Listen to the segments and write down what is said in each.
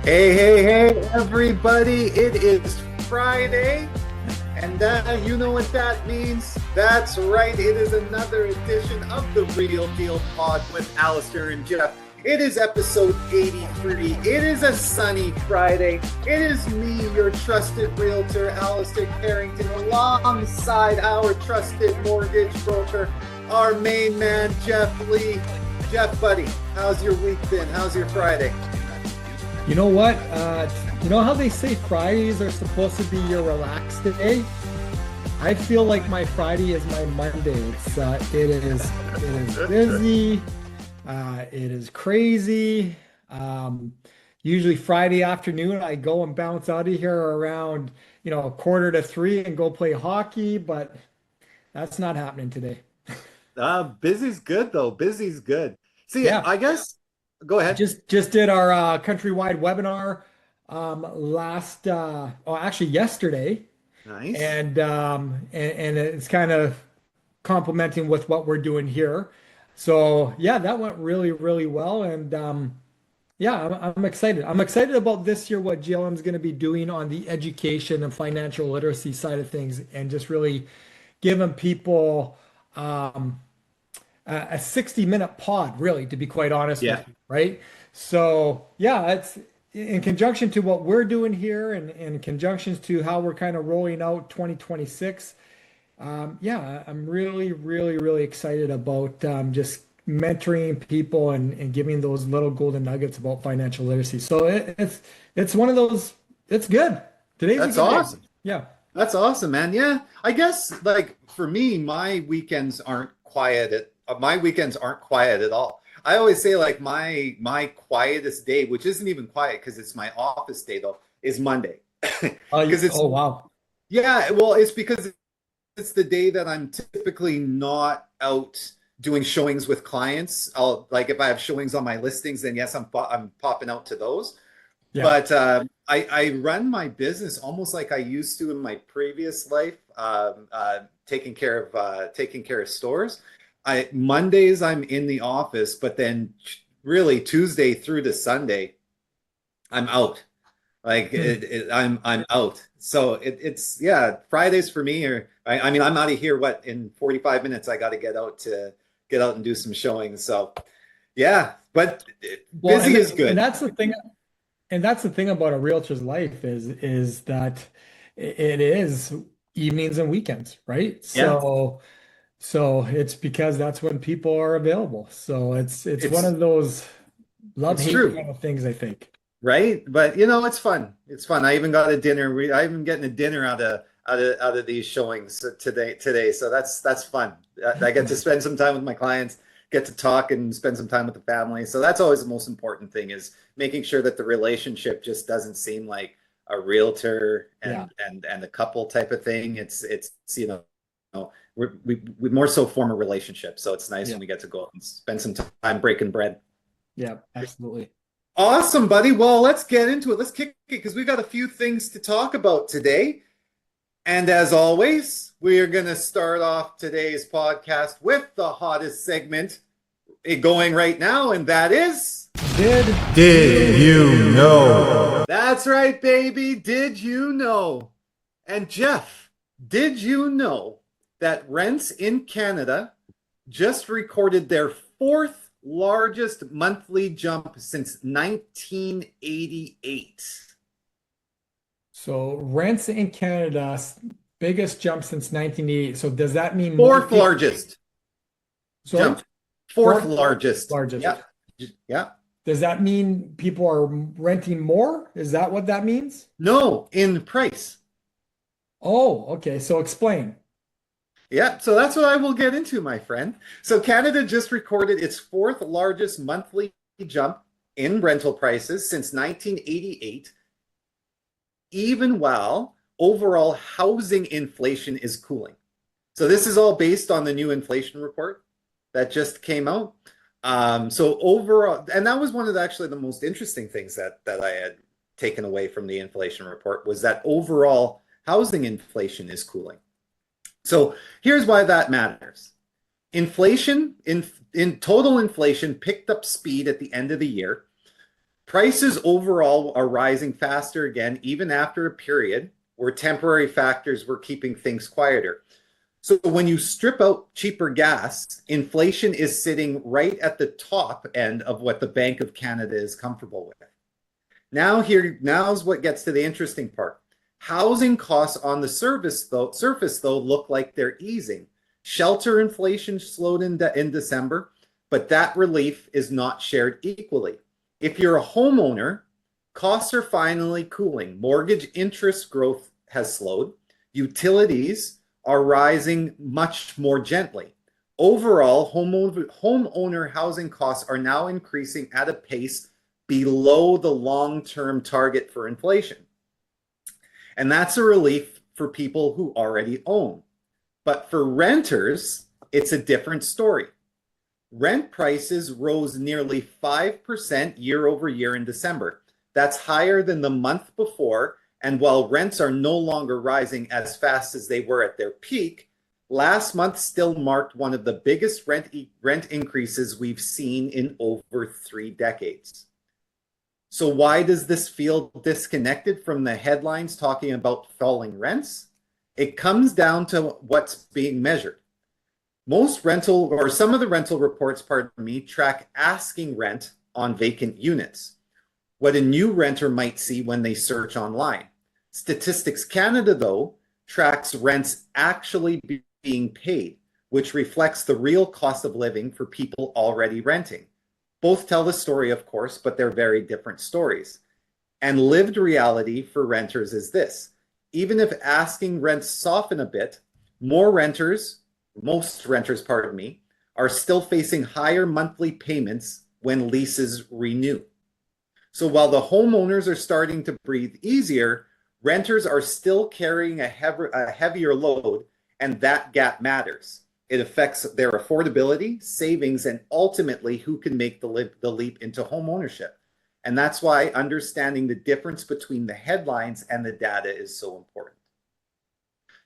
Hey, hey, hey, everybody. It is Friday, and you know what that means. That's right. It is another edition of the Real Deal Pod with Allister and Geoff. It is episode 83. It is a sunny Friday. It is me, your trusted realtor, Allister Carrington, alongside our trusted mortgage broker, our main man, Geoff Lee. Geoff, buddy, how's your week been? How's your Friday? You know what? You know how they say Fridays are supposed to be your relaxed day? I feel like my Friday is my Monday. It is busy. It is crazy. Usually Friday afternoon, I go and bounce out of here around, a quarter to three and go play hockey, but that's not happening today. Busy's good though. Busy's good. See, Yeah, I guess go ahead. just did our countrywide webinar actually yesterday. Nice. And it's kind of complementing with what we're doing here. So yeah, that went really, really well. And yeah, I'm excited. I'm excited about this year what GLM is going to be doing on the education and financial literacy side of things, and just really giving people um, a 60-minute pod, really, to be quite honest with Yeah, you, right? So yeah, it's in conjunction to what we're doing here, and in conjunctions to how we're kind of rolling out 2026. Yeah, I'm really, really, really excited about just mentoring people and giving those little golden nuggets about financial literacy. So it's one of those. It's good. Today's a that's good day. awesome. Yeah. That's awesome, man. Yeah, I guess like for me, my weekends aren't quiet at all. I always say like my quietest day, which isn't even quiet because it's my office day though, is Monday. Because it's Oh wow. yeah, well, it's because it's the day that I'm typically not out doing showings with clients. I'll like if I have showings on my listings, then yes, I'm popping out to those. Yeah. But I run my business almost like I used to in my previous life, taking care of stores. I Mondays I'm in the office, but then really Tuesday through to Sunday I'm out. Like Hmm. I'm out. So it's yeah, Fridays for me are I mean I'm out of here what in 45 minutes I got to get out and do some showing. So yeah, but Well, busy is and good. that's the thing. And that's the thing about a realtor's life is that it is evenings and weekends, right? Yeah, So it's because that's when people are available. So it's one it's of those it's love-hate true. kind of things, I think. Right? But it's fun. It's fun. I even got a dinner. I even getting a dinner out of these showings today. So that's fun. I get to Nice. spend some time with my clients, get to talk and spend some time with the family. So that's always the most important thing is making sure that the relationship just doesn't seem like a realtor Yeah. and a couple type of thing. We more so form a relationship. So it's nice Yeah. when we get to go out and spend some time breaking bread. Yeah, absolutely. Awesome, buddy. Well, let's get into it. Let's kick it because we've got a few things to talk about today. And as always, we are going to start off today's podcast with the hottest segment going right now, and that is Did Did you You know? Know? That's right, baby. Did you know? And Geoff, did you know that rents in Canada just recorded their fourth largest monthly jump since 1988? So rents in Canada, biggest jump since 1980. So does that mean more Fourth people? largest Sorry? jump. Fourth Fourth largest. largest. Yeah. Yeah. Does that mean people are renting more? Is that what that means? No, in price. Oh, okay. So explain. Yeah, so that's what I will get into, my friend. So Canada just recorded its fourth largest monthly jump in rental prices since 1988, even while overall housing inflation is cooling. So this is all based on the new inflation report that just came out. So overall, and that was one of actually the most interesting things that I had taken away from the inflation report was that overall housing inflation is cooling. So here's why that matters. Inflation in total inflation picked up speed at the end of the year. Prices overall are rising faster again, even after a period where temporary factors were keeping things quieter. So when you strip out cheaper gas, inflation is sitting right at the top end of what the Bank of Canada is comfortable with. Now's what gets to the interesting part. Housing costs on the surface though look like they're easing. Shelter inflation slowed in December, but that relief is not shared equally. If you're a homeowner, costs are finally cooling. Mortgage interest growth has slowed. Utilities are rising much more gently. Overall, homeowner housing costs are now increasing at a pace below the long-term target for inflation. And that's a relief for people who already own. But for renters, it's a different story. Rent prices rose nearly 5% year over year in December. That's higher than the month before. And while rents are no longer rising as fast as they were at their peak, last month still marked one of the biggest rent increases we've seen in over 3 decades. So why does this feel disconnected from the headlines talking about falling rents? It comes down to what's being measured. Some of the rental reports, track asking rent on vacant units, what a new renter might see when they search online. Statistics Canada, though, tracks rents actually being paid, which reflects the real cost of living for people already renting. Both tell the story, of course, but they're very different stories. And lived reality for renters is this. Even if asking rents soften a bit, most renters, are still facing higher monthly payments when leases renew. So while the homeowners are starting to breathe easier, renters are still carrying a heavier load, and that gap matters. It affects their affordability, savings, and ultimately who can make the leap into home ownership. And that's why understanding the difference between the headlines and the data is so important.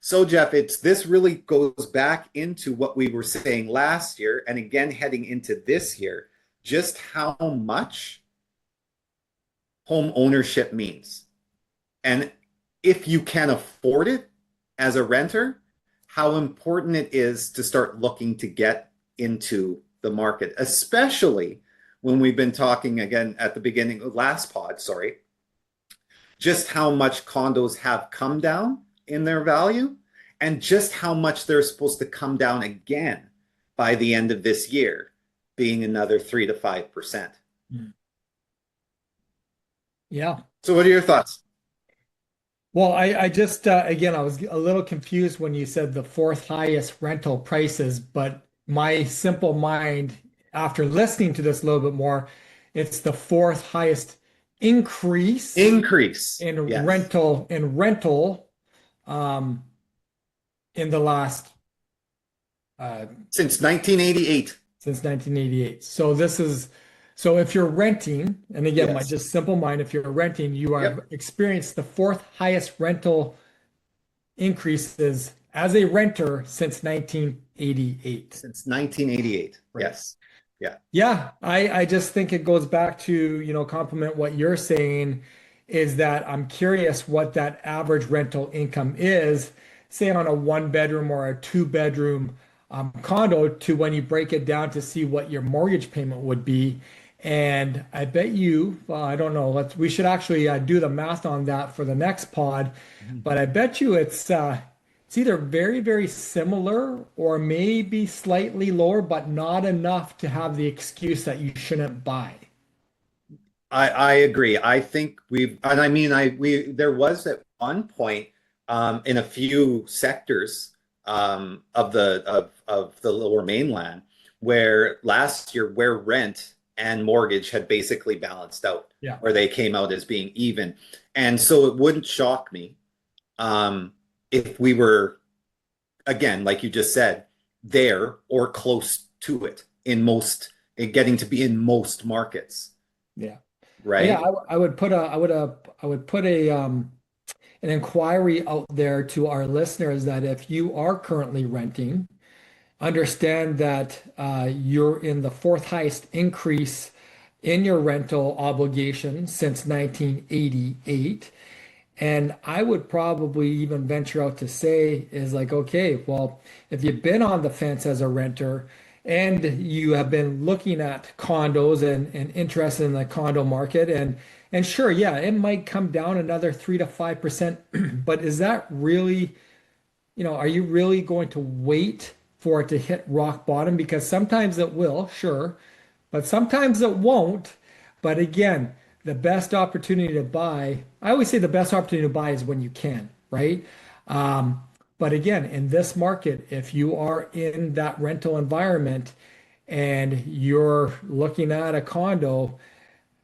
So Geoff, this really goes back into what we were saying last year, and again heading into this year, just how much home ownership means. And if you can afford it as a renter, how important it is to start looking to get into the market, especially when we've been talking again at the beginning of last pod, just how much condos have come down in their value and just how much they're supposed to come down again by the end of this year, being another 3 to 5%. Yeah. So what are your thoughts? Well, I just, again, I was a little confused when you said the 4th highest rental prices, but my simple mind, after listening to this a little bit more, it's the 4th highest increase in Yes. rental in the last Since 1988. Since 1988. So if you're renting, and again, my Yes. just simple mind, if you're renting, you are Yep. experienced the 4th highest rental increases as a renter since 1988. Since 1988. Right. Yes. Yeah. Yeah, I just think it goes back to, compliment what you're saying, is that I'm curious what that average rental income is, say on a 1 bedroom or a 2 bedroom condo, to when you break it down to see what your mortgage payment would be. And I bet you, well, I don't know, we should actually do the math on that for the next pod, but I bet you it's either very, very similar or maybe slightly lower, but not enough to have the excuse that you shouldn't buy. I agree. I think there was at one point in a few sectors of the Lower Mainland where last year where rent and mortgage had basically balanced out, Yeah. where they came out as being even. And so it wouldn't shock me if we were, again, like you just said, there or close to it getting to be in most markets. Yeah. Right. Yeah, I would put an inquiry out there to our listeners that if you are currently renting, understand that you're in the 4th highest increase in your rental obligation since 1988. And I would probably even venture out to say is like, okay, well, if you've been on the fence as a renter and you have been looking at condos and interested in the condo market, and sure, yeah, it might come down another 3 to 5%, but is that really, are you really going to wait for it to hit rock bottom? Because sometimes it will, sure, but sometimes it won't. But again, the best opportunity to buy, I always say the best opportunity to buy is when you can, right? Um, but again, in this market, if you are in that rental environment and you're looking at a condo,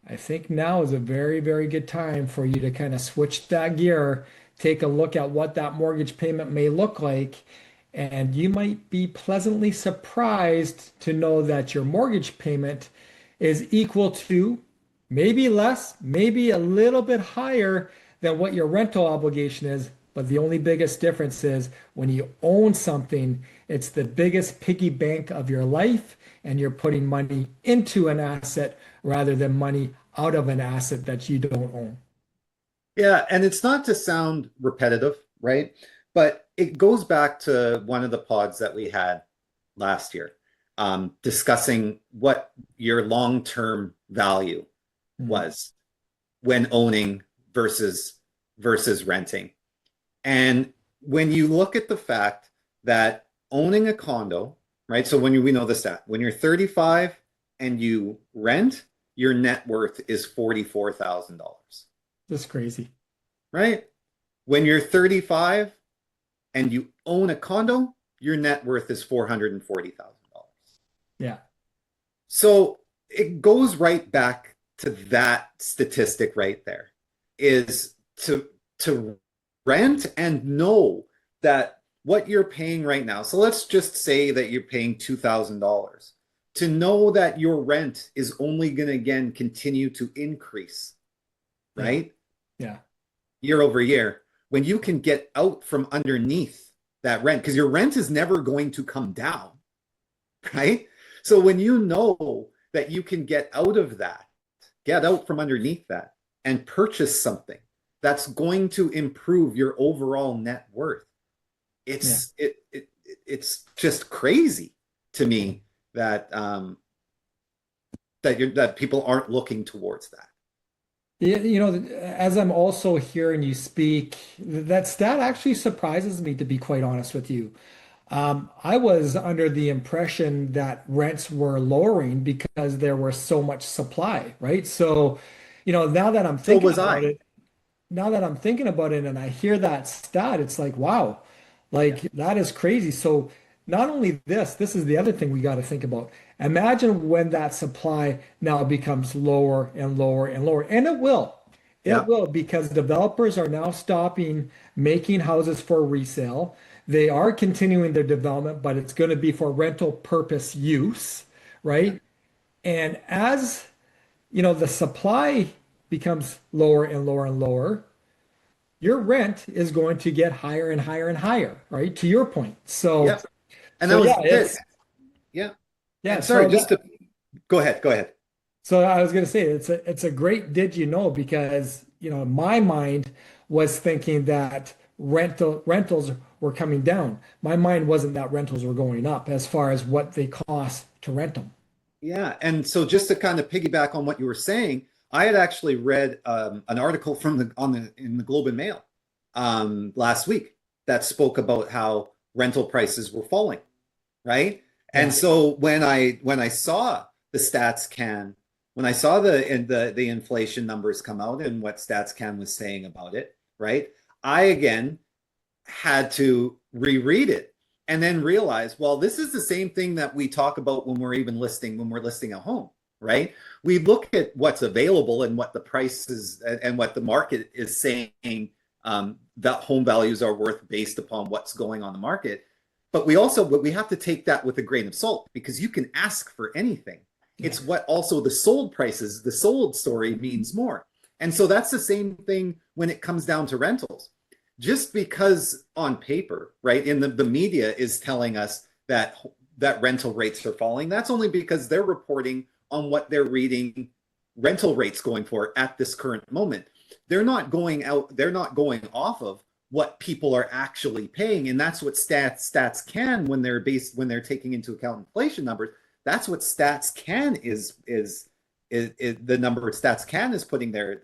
I think now is a very, very good time for you to kind of switch that gear, take a look at what that mortgage payment may look like, and you might be pleasantly surprised to know that your mortgage payment is equal to maybe less, maybe a little bit higher than what your rental obligation is. But the only biggest difference is when you own something, it's the biggest piggy bank of your life, and you're putting money into an asset rather than money out of an asset that you don't own. Yeah, and it's not to sound repetitive, right? But it goes back to one of the pods that we had last year, discussing what your long-term value Mhm. was when owning versus renting. And when you look at the fact that owning a condo, right? So we know the stat, when you're 35 and you rent, your net worth is $44,000, Just crazy. right? When you're 35 and you own a condo, your net worth is $440,000. Yeah. So it goes right back to that statistic right there, is to rent and know that what you're paying right now. So let's just say that you're paying $2,000. To know that your rent is only going to again continue to increase, Yeah. right? Yeah. Year over year, when you can get out from underneath that rent, because your rent is never going to come down, right? So when you know that you can get out of that, get out from underneath that, and purchase something that's going to improve your overall net worth, Yeah. it's just crazy to me that that people aren't looking towards that. Yeah, as I'm also hearing you speak, that stat actually surprises me, to be quite honest with you. I was under the impression that rents were lowering because there was so much supply, right? So, now that I'm So thinking was about I. it, and I hear that stat, it's like, wow, Yeah. like that is crazy. So not only this is the other thing we got to think about. Imagine when that supply now becomes lower and lower and lower, and it will. It Yeah. will because developers are now stopping making houses for resale. They are continuing their development, but it's going to be for rental purpose use, Yeah. right? And as the supply becomes lower and lower and lower, your rent is going to get higher and higher and higher, right? To your point. So, Yeah. And so that yeah, was it. it's Yeah. yeah. And sorry, just to go ahead. Go ahead. So I was gonna say it's a great did you know because my mind was thinking that rentals were coming down. My mind wasn't that rentals were going up as far as what they cost to rent them. Yeah, and so just to kind of piggyback on what you were saying, I had actually read an article from the on the in the Globe and Mail last week that spoke about how rental prices were falling, right? And Yeah, so when I saw the stats can, when I saw the inflation numbers come out and what stats can was saying about it, right? I again had to reread it and then realize, well, this is the same thing that we talk about when we're listing a home, right? We look at what's available and what the prices and what the market is saying that home values are worth based upon what's going on the market. But we have to take that with a grain of salt because you can ask for anything. yeah, It's what also the sold prices, the sold story means more. And so that's the same thing when it comes down to rentals. Just because on paper, right, in the media is telling us that rental rates are falling, that's only because they're reporting on what they're reading rental rates going for at this current moment. They're not going off of what people are actually paying. And that's what stats can when they're taking into account inflation numbers. That's what stats can is the number stats can is putting their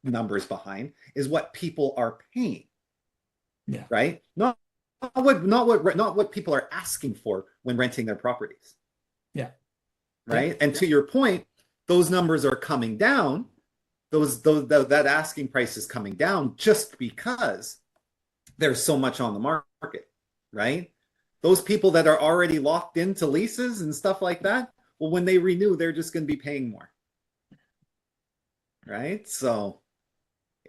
numbers behind is what people are paying. Yeah. Right? Not what people are asking for when renting their properties. Yeah. Right. Yeah. And to your point, those numbers are coming down. That asking price is coming down just because there's so much on the market, right? Those people that are already locked into leases and stuff like that, well, when they renew, they're just going to be paying more, right? So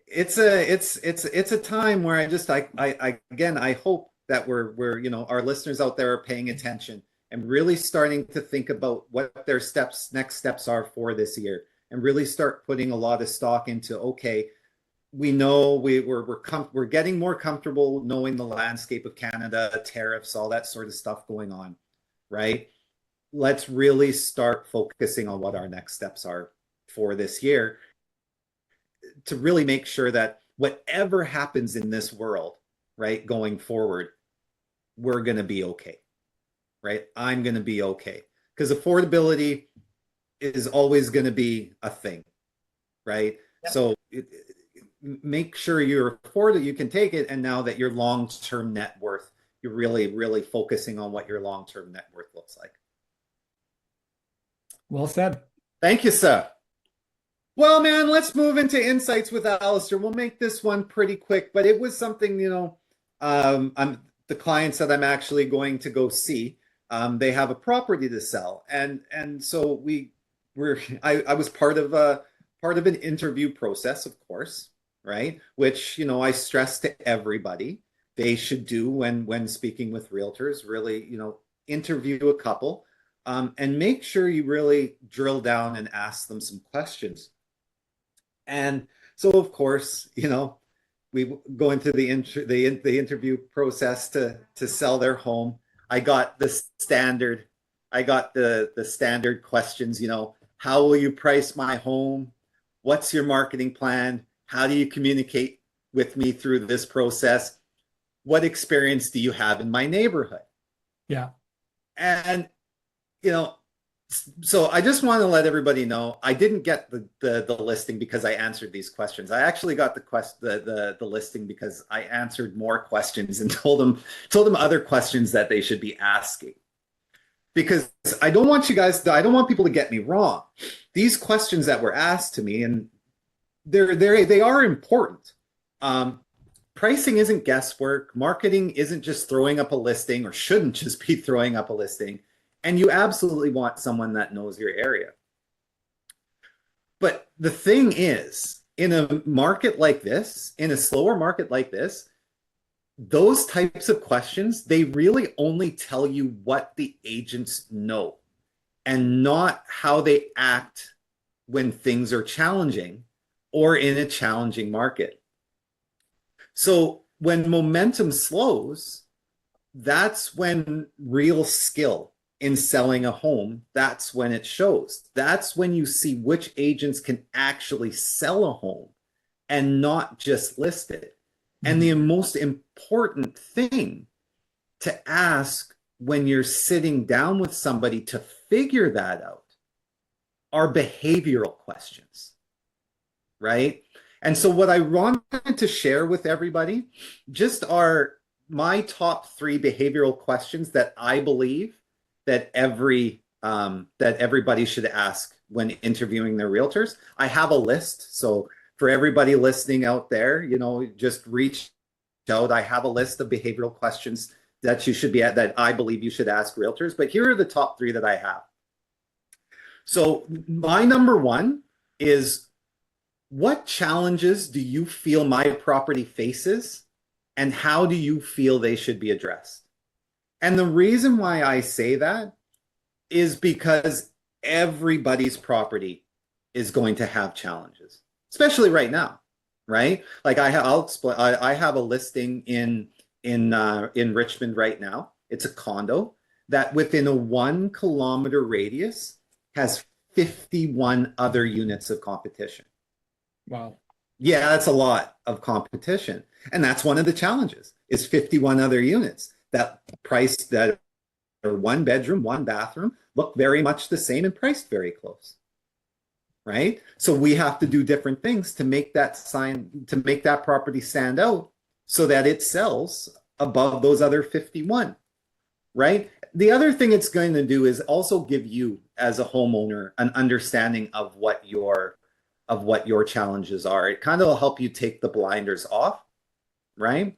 it's a time where I hope that we're our listeners out there are paying attention and really starting to think about what their next steps are for this year, and really start putting a lot of stock into, okay, we know we're getting more comfortable knowing the landscape of Canada, tariffs, all that sort of stuff going on, right? Let's really start focusing on what our next steps are for this year to really make sure that whatever happens in this world, right, going forward, we're going to be okay, right? I'm going to be okay, because affordability is always going to be a thing, right? Yep. So make sure you're affordable, you can take it, and now that your long-term net worth, you're really focusing on what your long-term net worth looks like. Well said. Thank you, sir. Well, man, let's move into insights with Allister. We'll make this one pretty quick, but it was something, I'm the clients that I'm actually going to go see. They have a property to sell, and so I was part of an interview process, of course, right? Which I stress to everybody they should do when speaking with realtors. Really, interview a couple, and make sure you really drill down and ask them some questions. And so, of course, we go into the interview process to sell their home. I got the standard questions, how will you price my home? What's your marketing plan? How do you communicate with me through this process? What experience do you have in my neighborhood? Yeah. And, so I just want to let everybody know, I didn't get the listing because I answered these questions. I actually got the listing because I answered more questions and told them other questions that they should be asking. Because I don't want people to get me wrong. These questions that were asked to me, and they are important. Pricing isn't guesswork. Marketing isn't just throwing up a listing, or shouldn't just be throwing up a listing. And you absolutely want someone that knows your area. But the thing is, in a market like this, in a slower market like this, those types of questions, they really only tell you what the agents know and not how they act when things are challenging or in a challenging market. So when momentum slows, that's when real skill in selling a home, that's when it shows. That's when you see which agents can actually sell a home and not just list it. And the most important thing to ask when you're sitting down with somebody to figure that out are behavioral questions, right? And so what I wanted to share with everybody just are my top 3 behavioral questions that I believe that everybody should ask when interviewing their realtors. I have a list, so for everybody listening out there, just reach out. I have a list of behavioral questions that that I believe you should ask realtors, but here are the top 3 that I have. So my number 1 is, what challenges do you feel my property faces, and how do you feel they should be addressed? And the reason why I say that is because everybody's property is going to have challenges, especially right now, right? Like I'll explain. I have a listing in Richmond right now. It's a condo that within a 1 kilometer radius has 51 other units of competition. Wow. Yeah, that's a lot of competition. And that's one of the challenges is 51 other units that priced that are one bedroom, one bathroom, look very much the same and priced very close. Right? So we have to do different things to make that property stand out so that it sells above those other 51. Right? The other thing it's going to do is also give you as a homeowner an understanding of what your challenges are. It kind of will help you take the blinders off, right?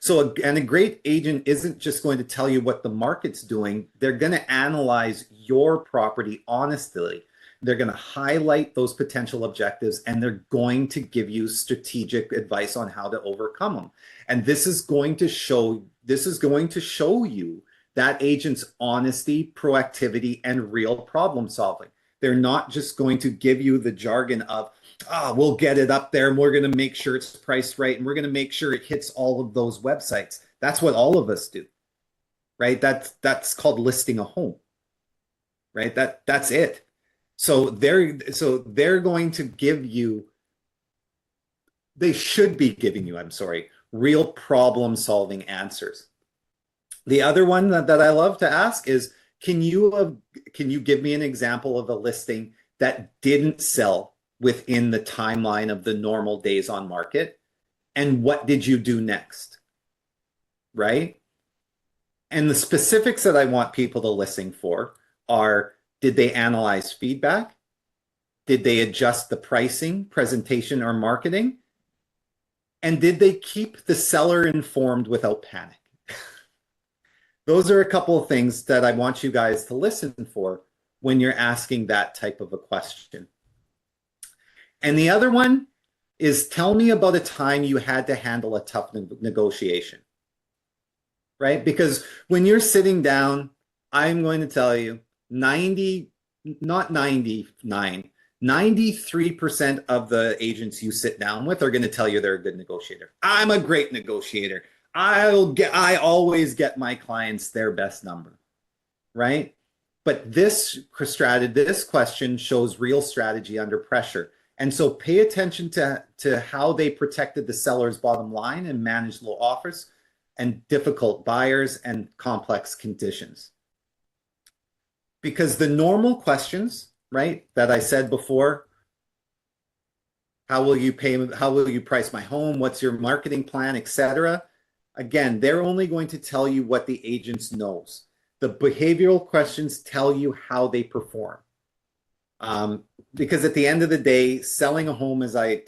So, and a great agent isn't just going to tell you what the market's doing. They're going to analyze your property honestly. They're going to highlight those potential objectives and they're going to give you strategic advice on how to overcome them. And this is going to show you that agent's honesty, proactivity, and real problem solving. They're not just going to give you the jargon of, we'll get it up there and we're going to make sure it's priced right and we're going to make sure it hits all of those websites. That's what all of us do, right? That's called listing a home, right? That's it. So they're going to give you, they should be giving you, I'm sorry, real problem solving answers. The other one that I love to ask is, can you give me an example of a listing that didn't sell within the timeline of the normal days on market? And what did you do next? Right? And the specifics that I want people to listen for are, did they analyze feedback? Did they adjust the pricing, presentation, or marketing? And did they keep the seller informed without panic? Those are a couple of things that I want you guys to listen for when you're asking that type of a question. And the other one is, tell me about a time you had to handle a tough negotiation, right? Because when you're sitting down, I'm going to tell you 93% of the agents you sit down with are going to tell you they're a good negotiator. I'm a great negotiator. I always get my clients their best number, right? But this question shows real strategy under pressure. And so pay attention to how they protected the seller's bottom line and managed low offers and difficult buyers and complex conditions. Because the normal questions, right, that I said before, how will you pay, how will you price my home, what's your marketing plan, etc. Again, they're only going to tell you what the agent knows. The behavioral questions tell you how they perform. Because at the end of the day, selling a home, as I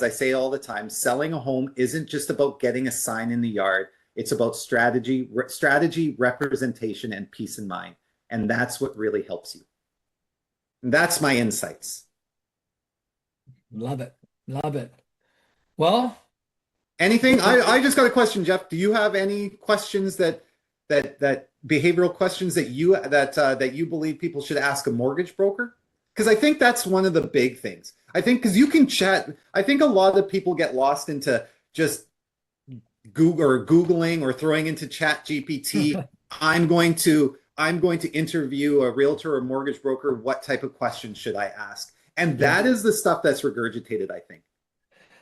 say all the time, selling a home isn't just about getting a sign in the yard. It's about strategy, representation, and peace of mind. And that's what really helps you. And that's my insights. Love it. Love it. Well, anything? I just got a question, Geoff. Do you have any questions that behavioral questions that you believe people should ask a mortgage broker? Because I think that's one of the big things. I think because you can chat. I think a lot of people get lost into just Googling or throwing into Chat GPT. I'm going to interview a realtor or mortgage broker. What type of questions should I ask? And that is the stuff that's regurgitated, I think.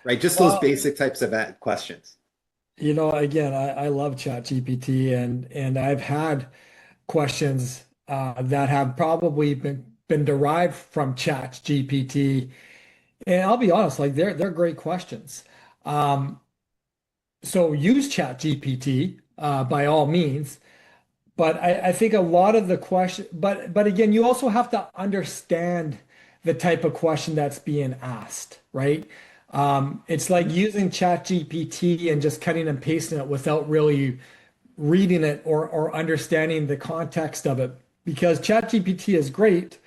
Right? Just those basic types of questions. You know, again, I love Chat GPT and I've had questions that have probably been derived from Chat GPT. And I'll be honest, like they're great questions. So use Chat GPT by all means. But I think a lot of the question, but again, you also have to understand the type of question that's being asked, right? It's like using Chat GPT and just cutting and pasting it without really reading it or understanding the context of it. Because Chat GPT is great,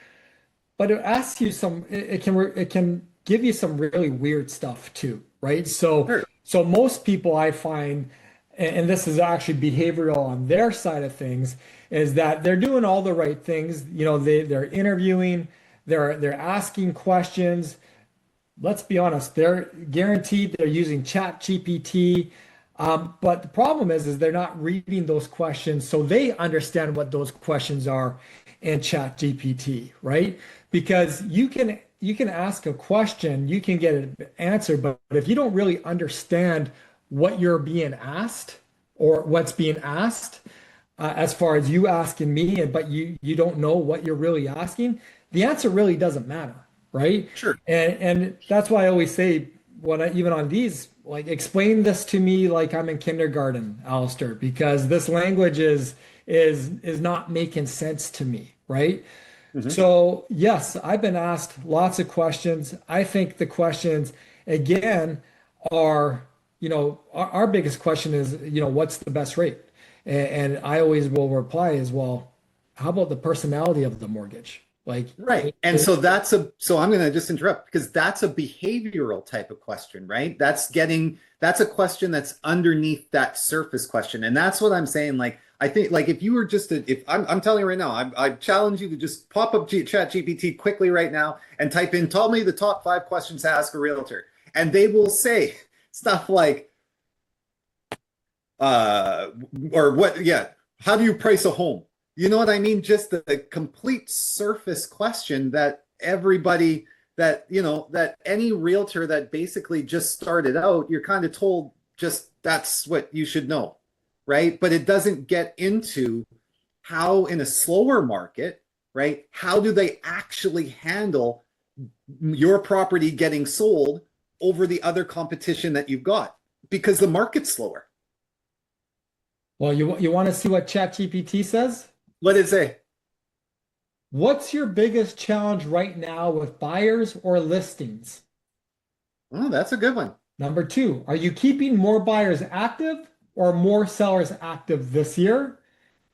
but it asks you it can give you some really weird stuff too, right? So most people I find, and this is actually behavioral on their side of things, is that they're doing all the right things. You know, they're interviewing, they're asking questions. Let's be honest, they're guaranteed they're using Chat GPT. But the problem is they're not reading those questions so they understand what those questions are in Chat GPT, right? Because you can ask a question, you can get an answer, but if you don't really understand what you're being asked or what's being asked, as far as you asking me, and but you don't know what you're really asking, the answer really doesn't matter, right? Sure. And that's why I always say when even on these, like explain this to me like I'm in kindergarten, Allister, because this language is not making sense to me, right? Mhm. So yes, I've been asked lots of questions. I think the questions again are, our biggest question is, what's the best rate? And I always will reply as well, how about the personality of the mortgage? Like, Right. And so so I'm going to just interrupt because that's a behavioral type of question, right? That's a question that's underneath that surface question. And that's what I'm saying. Like, I think like if you were just if I'm telling you right now, I challenge you to just pop up Chat GPT quickly right now and type in, tell me the top 5 questions to ask a realtor. And they will say stuff like, uh, or what, yeah, how do you price a home? You know what I mean? Just the complete surface question that everybody that any realtor that basically just started out, you're kind of told just that's what you should know, right? But it doesn't get into how in a slower market, right? How do they actually handle your property getting sold over the other competition that you've got? Because the market's slower. well, you want to see what ChatGPT says? What did it say? What's your biggest challenge right now with buyers or listings? Oh, that's a good one. Number two, are you keeping more buyers active or more sellers active this year?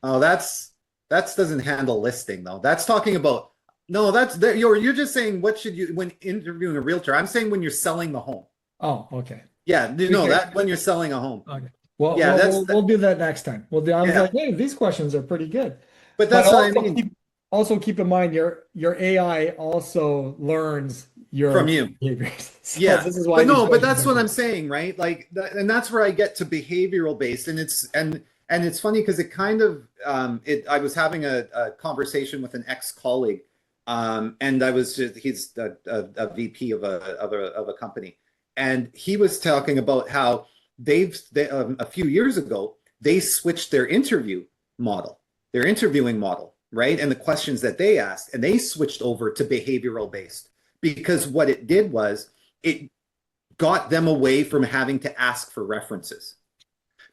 Oh, that's doesn't handle listing though. That's talking about no, that's that you're just saying what should you when interviewing a realtor. I'm saying when you're selling the home. Oh, okay. Yeah, no, Okay. that when you're selling a home. Okay. Well, Yeah, well, that's we'll do that next time. I was yeah, like, hey, these questions are pretty good. but But that's what I mean also keep in mind your AI also learns from your you. behaviors. So Yeah. this is why But these no, but questions that's are what good. I'm saying, right? Like and that's where I get to behavioral based and it's funny because it kind of it I was having a conversation with an ex-colleague and I was just he's a VP of a company and he was talking about how a few years ago they switched their model their interviewing model, right? And the questions that they asked and they switched over to behavioral based because what it did was it got them away from having to ask for references.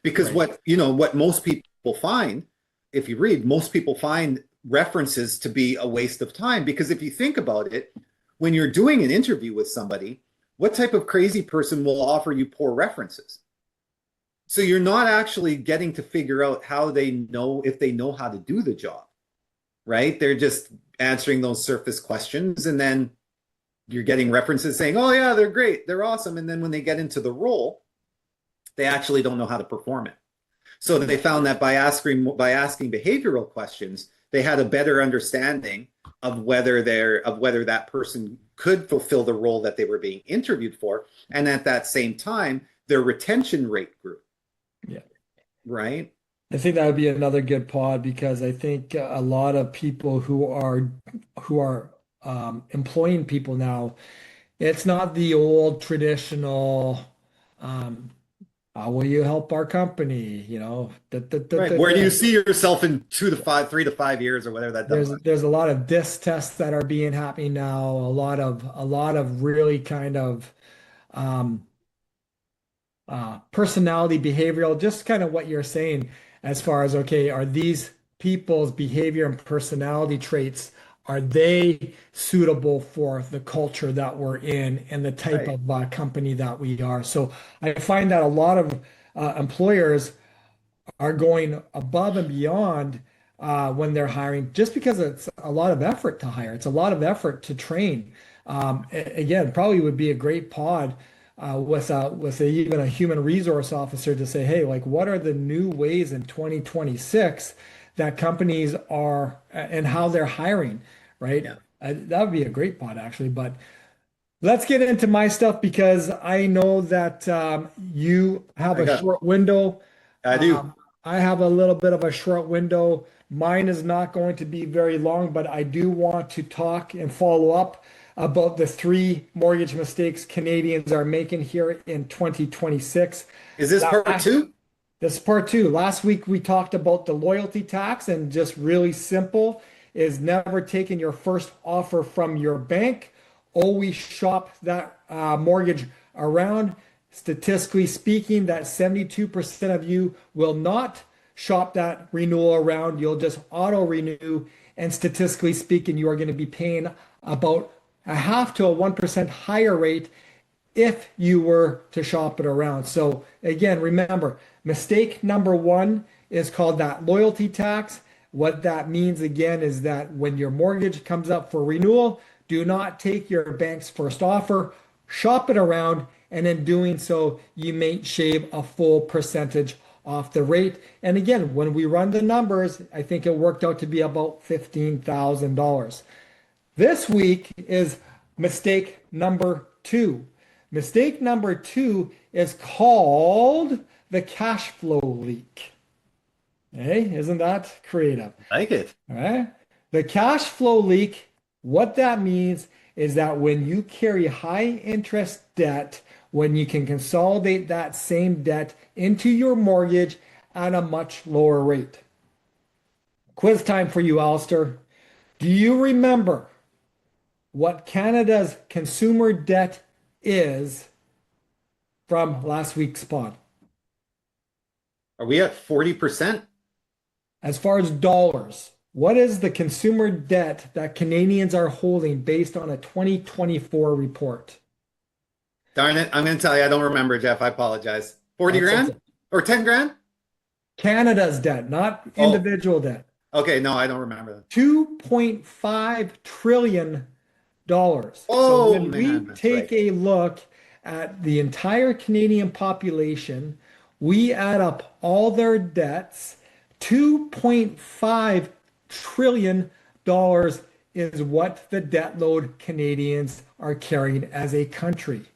Because Right. what most people find, if you read, most people find references to be a waste of time. Because if you think about it, when you're doing an interview with somebody, what type of crazy person will offer you poor references? So you're not actually getting to figure out how they know if they know how to do the job, right? They're just answering those surface questions and then you're getting references saying, "Oh yeah, they're great, they're awesome," and then when they get into the role, they actually don't know how to perform it. So they found that by asking behavioral questions, they had a better understanding of whether that person could fulfill the role that they were being interviewed for, and at that same time, their retention rate grew. Yeah. Right? I think that would be another good pod because I think a lot of people who are employing people now, it's not the old traditional how will you help our company? Right. Where do you see yourself in 3 to 5 years or whatever that dumb question? There's a lot of diss tests that are being happening now, a lot of really kind of um personality behavioral, just kind of what you're saying as far as, okay, are these people's behavior and personality traits, are they suitable for the culture that we're in and the type Right. of company that we are? So I find that a lot of employers are going above and beyond when they're hiring, just because it's a lot of effort to hire. It's a lot of effort to train. Again, probably would be a great pod even a human resource officer to say, hey, like, what are the new ways in 2026 that companies are and how they're hiring, right? Yeah. That would be a great pod, actually. But Let's get into my stuff because I know that you have I a got, short window. I do. Um, I have a little bit of a short window. Mine is not going to be very long, but I do want to talk and follow up about the three mortgage mistakes Canadians are making here in 2026. Is this part Last, two? this is part two. Last week we talked about the loyalty tax, and just really simple is never taking your first offer from your bank. Always shop that mortgage around. Statistically speaking, that 72% of you will not shop that renewal around. You'll just auto renew. And statistically speaking, you are going to be paying about a half to a 1% higher rate if you were to shop it around. So again, remember, mistake number one is called that loyalty tax. What that means again is that when your mortgage comes up for renewal, do not take your bank's first offer, shop it around, and in doing so, you may shave a full percentage off the rate. And again, when we run the numbers, I think it worked out to be about $15,000. This week is mistake number two. Mistake number two is called the cash flow leak. Hey, isn't that creative? Like it. All right. The cash flow leak, what that means is that when you carry high interest debt, when you can consolidate that same debt into your mortgage at a much lower rate. Quiz time for you, Allister. Do you remember what Canada's consumer debt is from last week's pod? Are we at 40%? As far as dollars, what is the consumer debt that Canadians are holding based on a 2024 report? Darn it. I'm going to tell you, I don't remember, Geoff. I apologize. 40 That's grand okay. or 10 grand? Canada's debt, not Oh, individual debt. okay. No, I don't remember that. $2.5 trillion. So Oh, when we man. That's take right. a look at the entire Canadian population, we add up all their debts. $2.5 trillion is what the debt load Canadians are carrying as a country.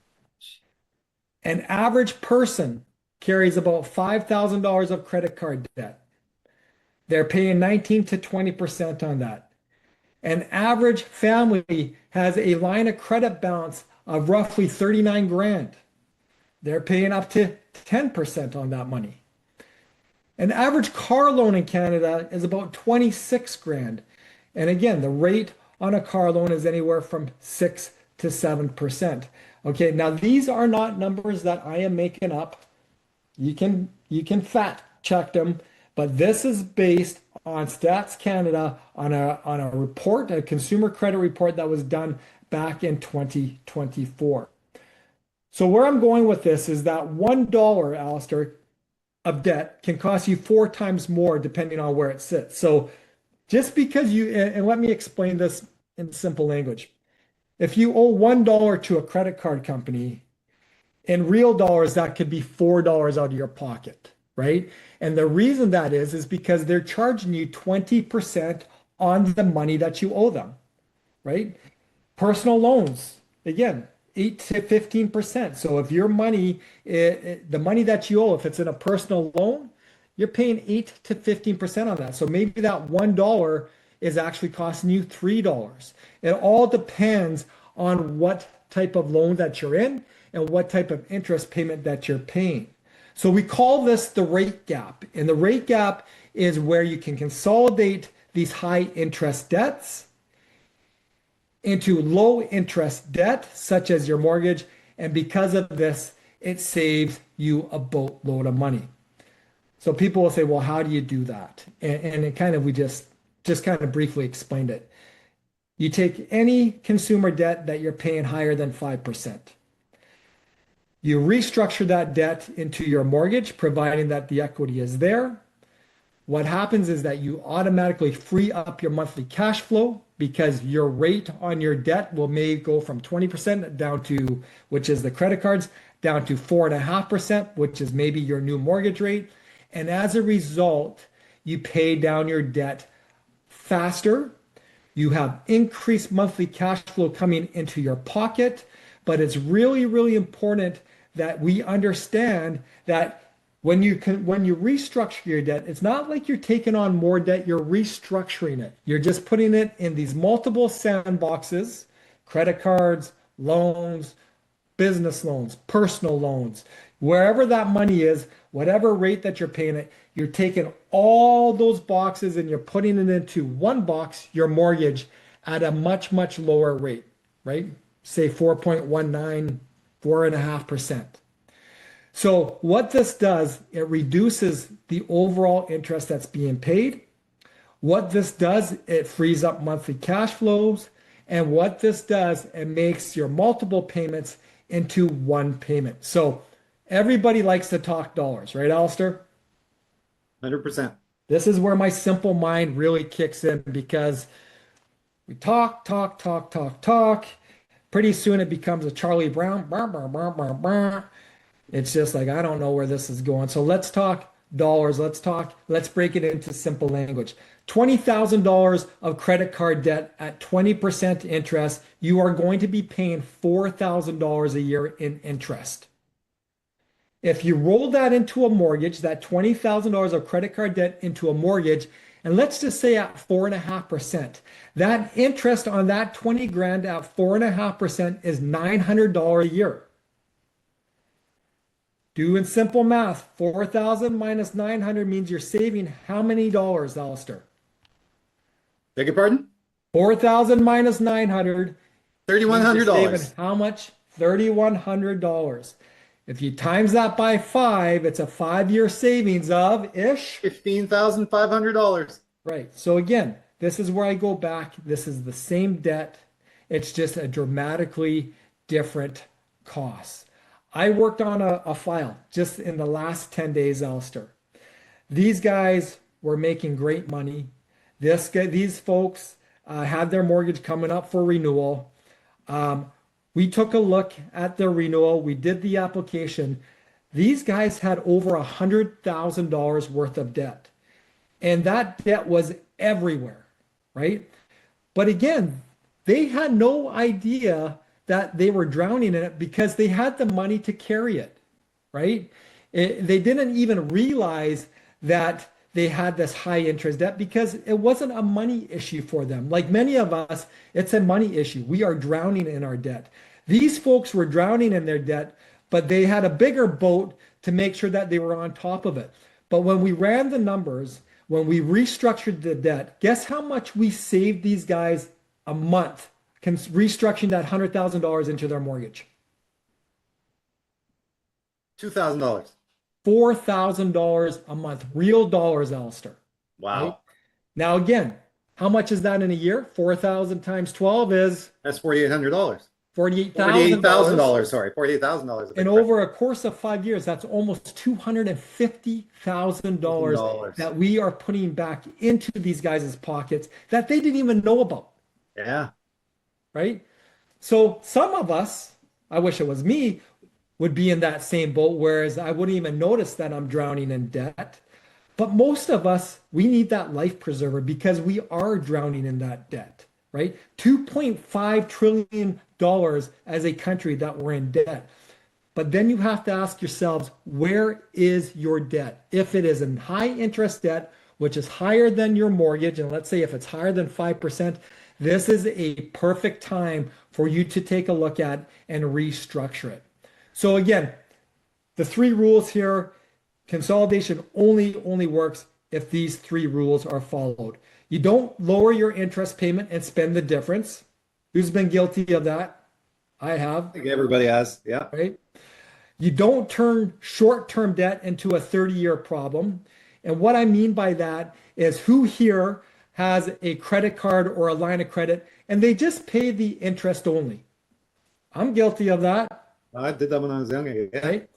An average person carries about $5,000 of credit card debt. They're paying 19 to 20% on that. An average family has a line of credit balance of roughly 39 grand. They're paying up to 10% on that money. An average car loan in Canada is about 26 grand. And again, the rate on a car loan is anywhere from 6 to 7%. Okay, now these are not numbers that I am making up. You can fact check them, but this is based on Stats Canada on a report, a consumer credit report that was done back in 2024. So where I'm going with this is that $1, Alistair, of debt can cost you four times more depending on where it sits. So just because and let me explain this in simple language. If you owe $1 to a credit card company, in real dollars, that could be $4 out of your pocket, right? And the reason that is because they're charging you 20% on the money that you owe them, right? Personal loans, again, 8 to 15%. So if your money, the money that you owe, if it's in a personal loan, you're paying 8 to 15% on that. So maybe that $1 is actually costing you $3. It all depends on what type of loan that you're in and what type of interest payment that you're paying. So we call this the rate gap. And the rate gap is where you can consolidate these high interest debts into low interest debt, such as your mortgage. And because of this, it saves you a boatload of money. So people will say, well, how do you do that? And it kind of, we just kind of briefly explained it. You take any consumer debt that you're paying higher than 5%. You restructure that debt into your mortgage, providing that the equity is there. What happens is that you automatically free up your monthly cash flow because your rate on your debt may go from 20% down to, which is the credit cards, down to 4.5%, which is maybe your new mortgage rate. And as a result, you pay down your debt faster. You have increased monthly cash flow coming into your pocket But it's really, really important that we understand that when you restructure your debt, it's not like you're taking on more debt, you're restructuring it. You're just putting it in these multiple sandboxes, credit cards, loans, business loans, personal loans, wherever that money is, whatever rate that you're paying it, you're taking all those boxes and you're putting it into one box, your mortgage, at a much, much lower rate, right? Say 4.19, 4.5%. So what this does, it reduces the overall interest that's being paid. What this does, it frees up monthly cash flows. And what this does, it makes your multiple payments into one payment. So everybody likes to talk dollars, right, Allister? 100%. This is where my simple mind really kicks in because we talk, talk, talk, talk, talk. Pretty soon it becomes a Charlie Brown. Bah, bah, bah, bah, bah. It's just like, I don't know where this is going. So let's talk dollars. Let's break it into simple language. $20,000 of credit card debt at 20% interest, you are going to be paying $4,000 a year in interest. If you roll that into a mortgage, that $20,000 of credit card debt into a mortgage, and let's just say at 4.5%, that interest on that 20 grand at 4.5% is $900 a year. Doing simple math, 4,000 minus 900 means you're saving how many dollars, Allister? Beg your pardon? 4,000 minus 900. $3,100. How much? $3,100. If you times that by 5, it's a 5-year savings of ish. $15,500. Right. So again, this is where I go back. This is the same debt. It's just a dramatically different cost. I worked on a file just in the last 10 days, Allister. These guys were making great money. These folks had their mortgage coming up for renewal. We took a look at their renewal. We did the application. These guys had over $100,000 worth of debt. And that debt was everywhere, right? But again, they had no idea that they were drowning in it because they had the money to carry it, right? They didn't even realize that they had this high interest debt because it wasn't a money issue for them. Like many of us, it's a money issue. We are drowning in our debt. These folks were drowning in their debt, but they had a bigger boat to make sure that they were on top of it. But when we ran the numbers, when we restructured the debt, guess how much we saved these guys a month restructuring that $100,000 into their mortgage? $2,000. $4,000 a month, real dollars, Allister. Wow. Right? Now again, how much is that in a year? 4,000 times 12 is That's $4,800. $48,000. Sorry, $48,000. And over a course of 5 years, that's almost $250,000 that we are putting back into these guys' pockets that they didn't even know about. Yeah. Right? So some of us, I wish it was me, would be in that same boat, whereas I wouldn't even notice that I'm drowning in debt. But most of us, we need that life preserver because we are drowning in that debt, right? $2.5 trillion as a country that we're in debt. But then you have to ask yourselves, where is your debt? If it is in high interest debt, which is higher than your mortgage, and let's say if it's higher than 5%, this is a perfect time for you to take a look at and restructure it. So again, the 3 rules here, consolidation only works if these 3 rules are followed. You don't lower your interest payment and spend the difference. Who's been guilty of that? I have. I think everybody has. Yeah. Right? You don't turn short-term debt into a 30-year problem. And what I mean by that is who here has a credit card or a line of credit and they just pay the interest only? I'm guilty of that. I did that when I was young. Yeah. Right?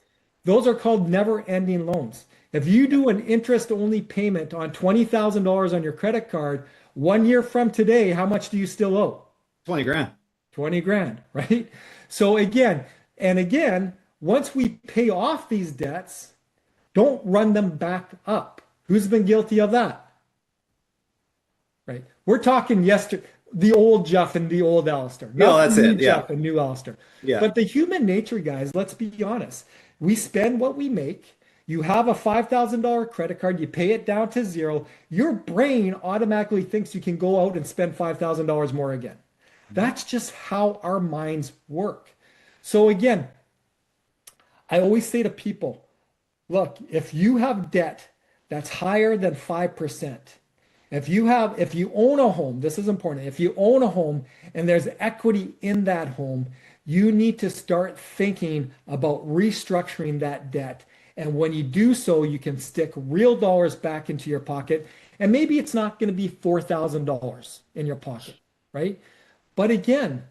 Those are called never-ending loans. If you do an interest-only payment on $20,000 on your credit card, 1 year from today, how much do you still owe? 20 grand. 20 grand, right? So again, once we pay off these debts, don't run them back up. Who's been guilty of that? Right? We're talking yesterday. the old Geoff and the old Allister, No, not the that's new it. Yeah. Geoff and new Allister. Yeah. But the human nature, guys, let's be honest. We spend what we make. You have a $5,000 credit card, you pay it down to zero. Your brain automatically thinks you can go out and spend $5,000 more again. That's just how our minds work. So again, I always say to people, look, if you have debt that's higher than 5%, if you own a home, this is important. If you own a home and there's equity in that home, you need to start thinking about restructuring that debt. And when you do so, you can stick real dollars back into your pocket. And maybe it's not going to be $4,000 in your pocket, right? But again,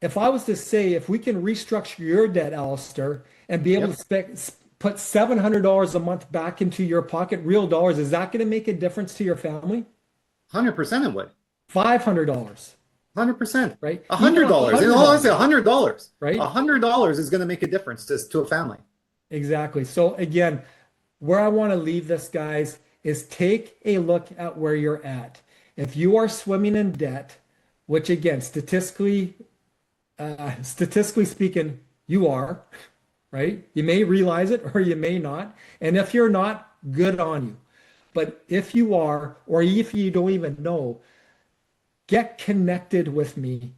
if I was to say, if we can restructure your debt, Allister, and be able Yep. to put $700 a month back into your pocket, real dollars, is that going to make a difference to your family? 100% it would. $500, 100%. right? Even $100. In all honesty, $100. right? $100 is going to make a difference to a family. Exactly. So again, where I want to leave this, guys, is take a look at where you're at. If you are swimming in debt, which again, statistically speaking, you are, right? You may realize it or you may not. And if you're not, good on you. But if you are, or if you don't even know, get connected with me.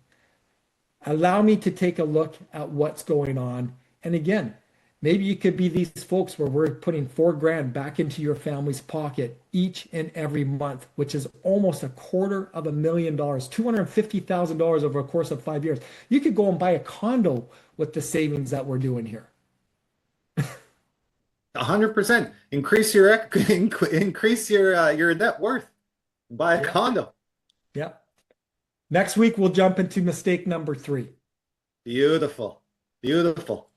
Allow me to take a look at what's going on. And again, maybe you could be these folks where we're putting $4,000 back into your family's pocket each and every month, which is almost $250,000, $250,000 over a course of 5 years. You could go and buy a condo with the savings that we're doing here. 100%. Increase your net worth. Buy a condo. Yeah. Next week, we'll jump into mistake number 3. Beautiful. Beautiful.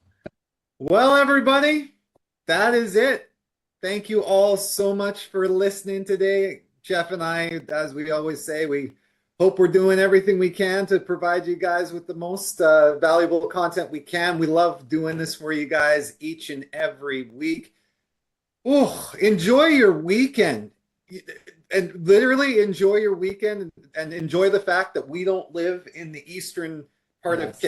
Well, everybody, that is it. Thank you all so much for listening today. Geoff and I, as we always say, we hope we're doing everything we can to provide you guys with the most valuable content we can. We love doing this for you guys each and every week. Oh, enjoy your weekend. And literally enjoy your weekend and enjoy the fact that we don't live in the eastern part of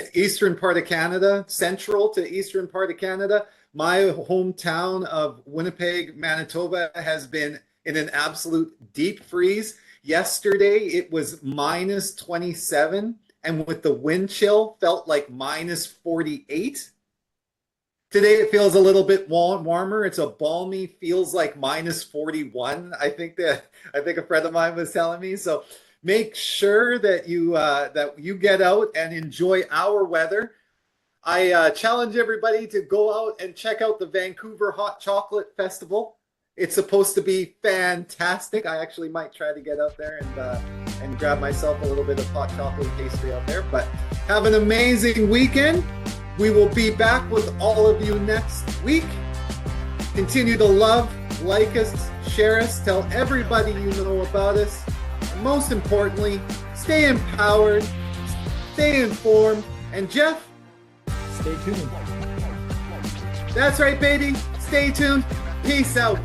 Canada, central to eastern part of Canada. My hometown of Winnipeg, Manitoba has been in an absolute deep freeze. Yesterday it was minus 27, and with the wind chill felt like minus 48. Today it feels a little bit warmer. It's a balmy, feels like minus 41. I think a friend of mine was telling me. So make sure that you get out and enjoy our weather. I challenge everybody to go out and check out the Vancouver Hot Chocolate Festival. It's supposed to be fantastic. I actually might try to get out there and grab myself a little bit of hot chocolate pastry out there. But have an amazing weekend. We will be back with all of you next week. Continue to love, like us, share us, tell everybody you know about us. And most importantly, stay empowered, stay informed, and Geoff, Stay tuned. that's right, baby. Stay tuned. Peace out.